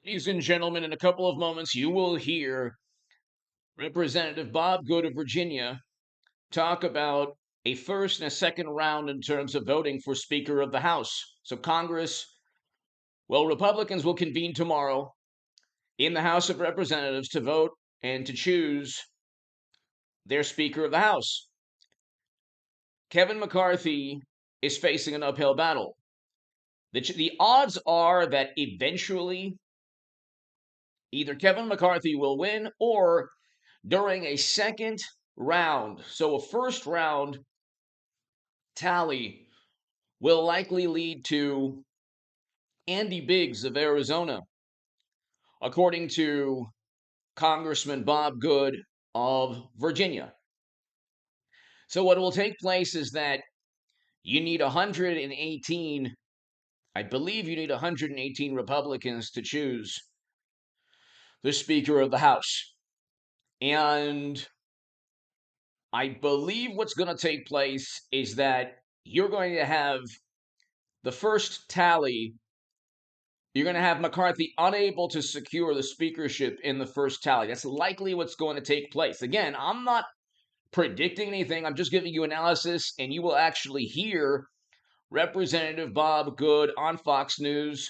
Ladies and gentlemen, in a couple of moments, you will hear Representative Bob Good of Virginia talk about a first and a second round in terms of voting for Speaker of the House. So, Republicans will convene tomorrow in the House of Representatives to vote and to choose their Speaker of the House. Kevin McCarthy is facing an uphill battle. The odds are that eventually either Kevin McCarthy will win or during a second round, so a first round tally will likely lead to Andy Biggs of Arizona, according to Congressman Bob Good of Virginia. So what will take place is that you need 118, I believe you need 118 Republicans to choose the Speaker of the House. And I believe what's going to take place is that you're going to have the first tally. You're going to have McCarthy unable to secure the speakership in the first tally. That's likely what's going to take place. Again, I'm not predicting anything. I'm just giving you analysis, and you will actually hear Representative Bob Good on Fox News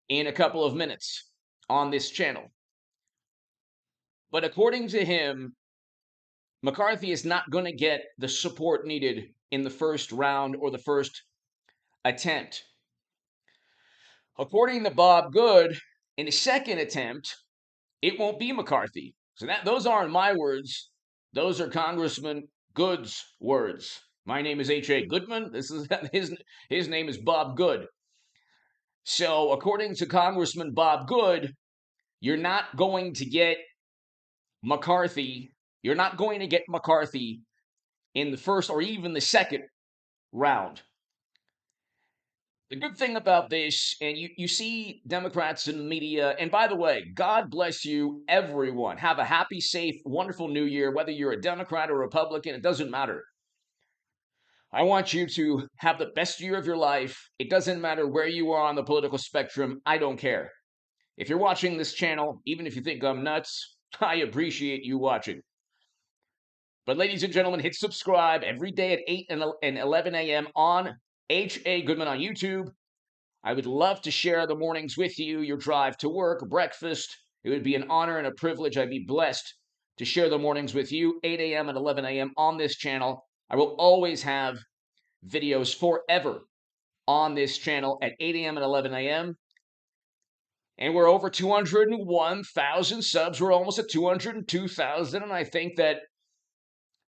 in a couple of minutes on this channel. But according to him, McCarthy is not going to get the support needed in the first round or the first attempt. According to Bob Good, in the second attempt, it won't be McCarthy. So those aren't my words. Those are Congressman Good's words. My name is H.A. Goodman. This is his name is Bob Good. So according to Congressman Bob Good, you're not going to get McCarthy. You're not going to get McCarthy in the first or even the second round. The good thing about this, and you see Democrats in the media, and by the way, God bless you, everyone. Have a happy, safe, wonderful new year, whether you're a Democrat or Republican, it doesn't matter. I want you to have the best year of your life. It doesn't matter where you are on the political spectrum. I don't care. If you're watching this channel, even if you think I'm nuts, I appreciate you watching. But ladies and gentlemen, hit subscribe every day at 8 and 11 a.m. on H.A. Goodman on YouTube. I would love to share the mornings with you, your drive to work, breakfast. It would be an honor and a privilege. I'd be blessed to share the mornings with you, 8 a.m. and 11 a.m. on this channel. I will always have videos forever on this channel at 8 a.m. and 11 a.m. And we're over 201,000 subs. We're almost at 202,000. And I think that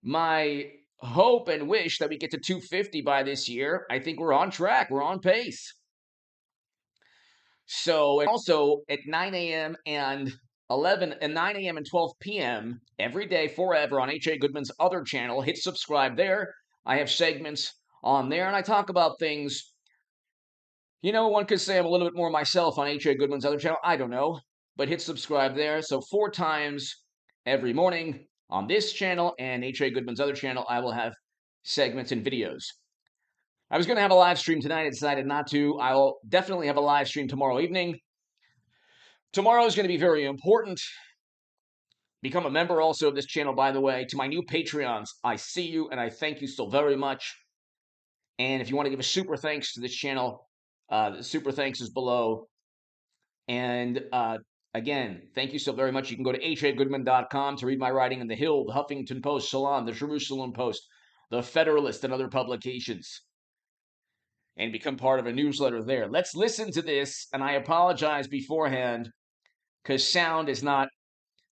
my hope and wish that we get to 250 by this year, I think we're on track. We're on pace. So, and also at 9 a.m. and 9 a.m. and 12 p.m. every day forever on H.A. Goodman's other channel. Hit subscribe there. I have segments on there, and I talk about things. You know, one could say I'm a little bit more myself on H.A. Goodman's other channel. I don't know, but hit subscribe there. So 4 times every morning on this channel and H.A. Goodman's other channel, I will have segments and videos. I was going to have a live stream tonight. I decided not to. I'll definitely have a live stream tomorrow evening. Tomorrow is going to be very important. Become a member also of this channel, by the way. To my new Patreons, I see you and I thank you so very much. And if you want to give a super thanks to this channel, the super thanks is below. And again, thank you so very much. You can go to hagoodman.com to read my writing in The Hill, the Huffington Post, Salon, the Jerusalem Post, the Federalist, and other publications, and become part of a newsletter there. Let's listen to this, and I apologize beforehand because sound is not,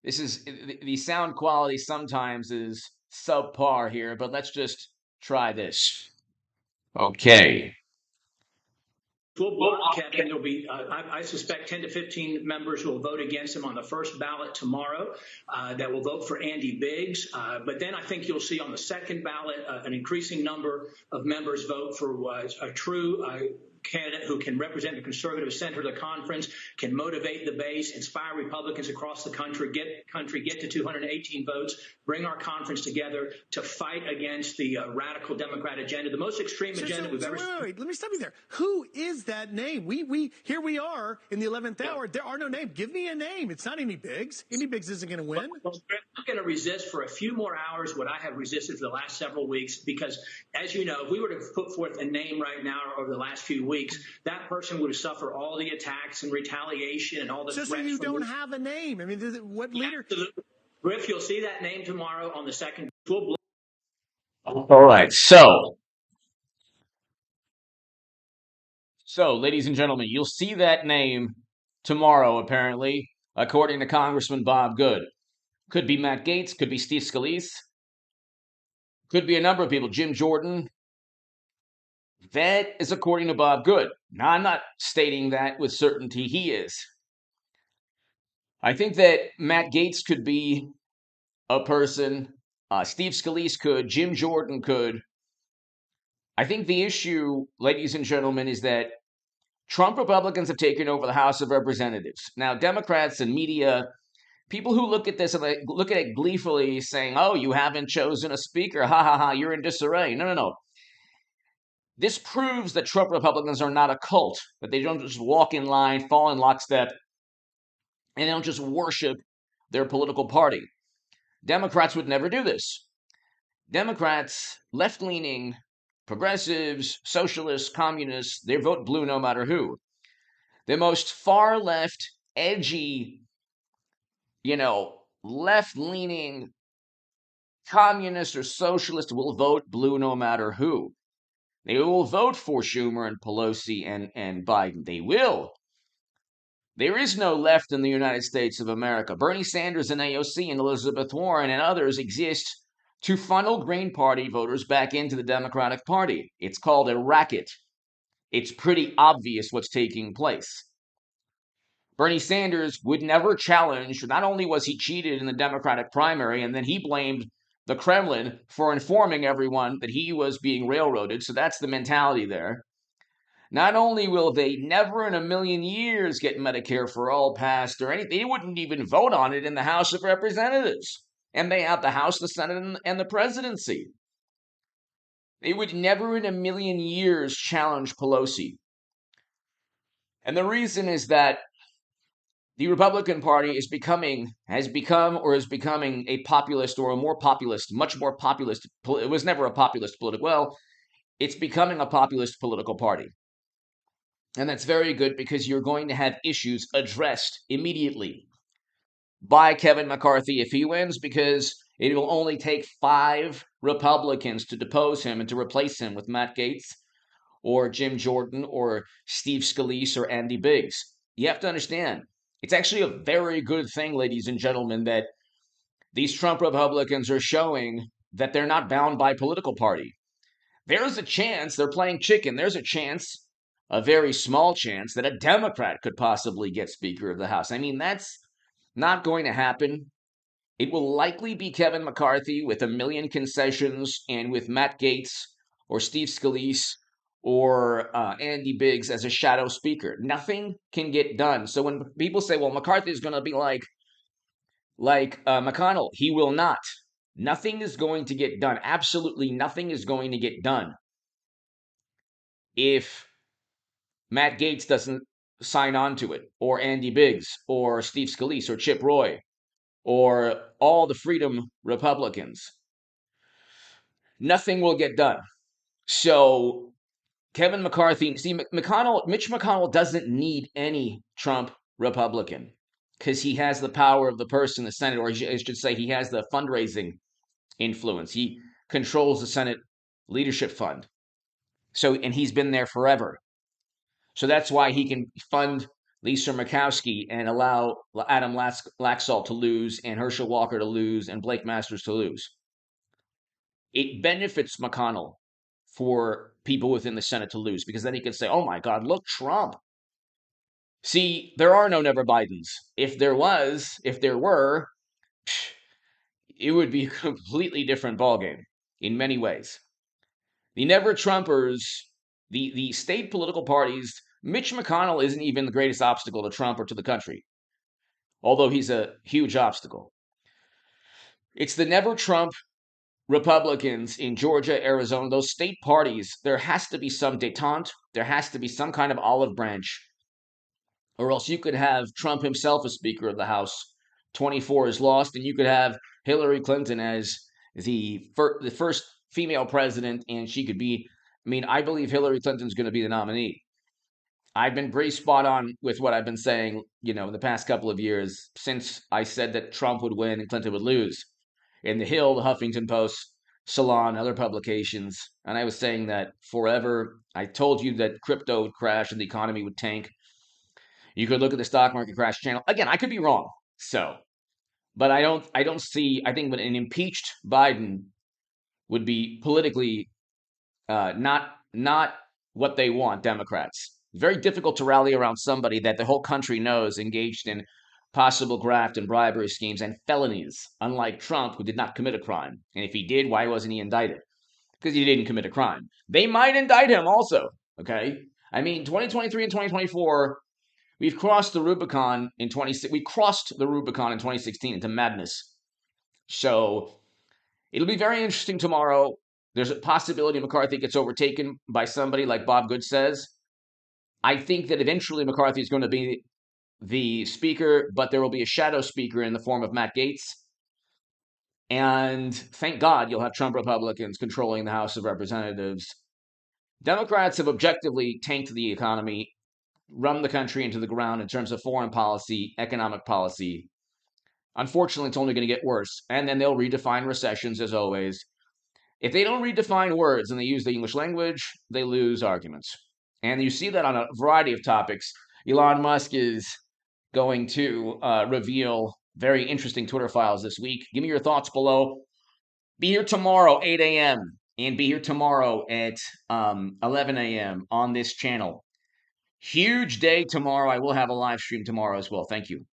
the sound quality sometimes is subpar here, but let's just try this. Okay. We'll block Kevin. There'll be, I suspect, 10 to 15 members will vote against him on the first ballot tomorrow that will vote for Andy Biggs. But then I think you'll see on the second ballot an increasing number of members vote for a true candidate who can represent the conservative center of the conference, can motivate the base, inspire Republicans across the country, get to 218 votes, bring our conference together to fight against the radical Democrat agenda, the most extreme agenda we've ever seen. Wait, let me stop you there. Who is that name? We here we are in the 11th hour. There are no names. Give me a name. It's not Amy Biggs. Amy Biggs isn't going to win. Well, I'm going to resist for a few more hours what I have resisted for the last several weeks, because, as you know, if we were to put forth a name right now over the last few weeks, that person would suffer all the attacks and retaliation and all the threats. So you don't have a name. I mean, what leader? Absolutely. Griff, you'll see that name tomorrow on the second. All right. So, ladies and gentlemen, you'll see that name tomorrow, apparently, according to Congressman Bob Good. Could be Matt Gaetz, could be Steve Scalise, could be a number of people, Jim Jordan. That is according to Bob Good. Now, I'm not stating that with certainty he is. I think that Matt Gaetz could be a person, Steve Scalise could, Jim Jordan could. I think the issue, ladies and gentlemen, is that Trump Republicans have taken over the House of Representatives. Now, Democrats and media, people who look at this and they look at it gleefully saying, oh, you haven't chosen a speaker. Ha, ha, ha, you're in disarray. No. This proves that Trump Republicans are not a cult, that they don't just walk in line, fall in lockstep, and they don't just worship their political party. Democrats would never do this. Democrats, left-leaning, progressives, socialists, communists, they vote blue no matter who. The most far-left, edgy, left-leaning communist or socialist will vote blue no matter who. They will vote for Schumer and Pelosi and Biden. They will. There is no left in the United States of America. Bernie Sanders and AOC and Elizabeth Warren and others exist to funnel Green Party voters back into the Democratic Party. It's called a racket. It's pretty obvious what's taking place. Bernie Sanders would never challenge, not only was he cheated in the Democratic primary, and then he blamed the Kremlin for informing everyone that he was being railroaded, so that's the mentality there. Not only will they never in a million years get Medicare for all passed or anything, they wouldn't even vote on it in the House of Representatives. And they have the House, the Senate, and the presidency. They would never in a million years challenge Pelosi. And the reason is that the Republican Party has becoming a populist or a more populist, much more populist. It was never a populist political. Well, it's becoming a populist political party. And that's very good because you're going to have issues addressed immediately by Kevin McCarthy if he wins, because it will only take 5 Republicans to depose him and to replace him with Matt Gaetz or Jim Jordan or Steve Scalise or Andy Biggs. You have to understand, it's actually a very good thing, ladies and gentlemen, that these Trump Republicans are showing that they're not bound by political party. There's a chance they're playing chicken. There's a chance, a very small chance, that a Democrat could possibly get Speaker of the House. I mean, that's not going to happen. It will likely be Kevin McCarthy with a million concessions and with Matt Gaetz or Steve Scalise or Andy Biggs as a shadow speaker. Nothing can get done. So when people say, well, McCarthy is going to be like McConnell, he will not. Nothing is going to get done. Absolutely nothing is going to get done if Matt Gaetz doesn't sign on to it, or Andy Biggs, or Steve Scalise, or Chip Roy, or all the Freedom Republicans. Nothing will get done. So Kevin McCarthy, Mitch McConnell doesn't need any Trump Republican because he has the power of the purse in the Senate, or I should say he has the fundraising influence. He controls the Senate Leadership Fund. So, and he's been there forever. So that's why he can fund Lisa Murkowski and allow Adam Laxalt to lose and Herschel Walker to lose and Blake Masters to lose. It benefits McConnell for people within the Senate to lose, because then he can say, oh my God, look, Trump. See, there are no never Bidens. If there were, it would be a completely different ballgame in many ways. The never Trumpers The state political parties, Mitch McConnell isn't even the greatest obstacle to Trump or to the country, although he's a huge obstacle. It's the never Trump Republicans in Georgia, Arizona, those state parties. There has to be some detente. There has to be some kind of olive branch, or else you could have Trump himself as Speaker of the House. 24 is lost, and you could have Hillary Clinton as the first female president, and she could be. I mean, I believe Hillary Clinton's going to be the nominee. I've been pretty spot on with what I've been saying, in the past couple of years since I said that Trump would win and Clinton would lose. In The Hill, the Huffington Post, Salon, other publications, and I was saying that forever. I told you that crypto would crash and the economy would tank. You could look at the stock market crash channel. Again, I could be wrong. But I don't see. I think when an impeached Biden would be politically not what they want, Democrats. Very difficult to rally around somebody that the whole country knows engaged in possible graft and bribery schemes and felonies, unlike Trump, who did not commit a crime. And if he did, why wasn't he indicted? Because he didn't commit a crime. They might indict him also, okay? I mean, 2023 and 2024, we've crossed the Rubicon in 2016 into madness. So it'll be very interesting tomorrow. There's a possibility McCarthy gets overtaken by somebody like Bob Good says. I think that eventually McCarthy is going to be the speaker, but there will be a shadow speaker in the form of Matt Gaetz. And thank God you'll have Trump Republicans controlling the House of Representatives. Democrats have objectively tanked the economy, run the country into the ground in terms of foreign policy, economic policy. Unfortunately, it's only going to get worse. And then they'll redefine recessions as always. If they don't redefine words and they use the English language, they lose arguments. And you see that on a variety of topics. Elon Musk is going to reveal very interesting Twitter files this week. Give me your thoughts below. Be here tomorrow, 8 a.m. and be here tomorrow at 11 a.m. on this channel. Huge day tomorrow. I will have a live stream tomorrow as well. Thank you.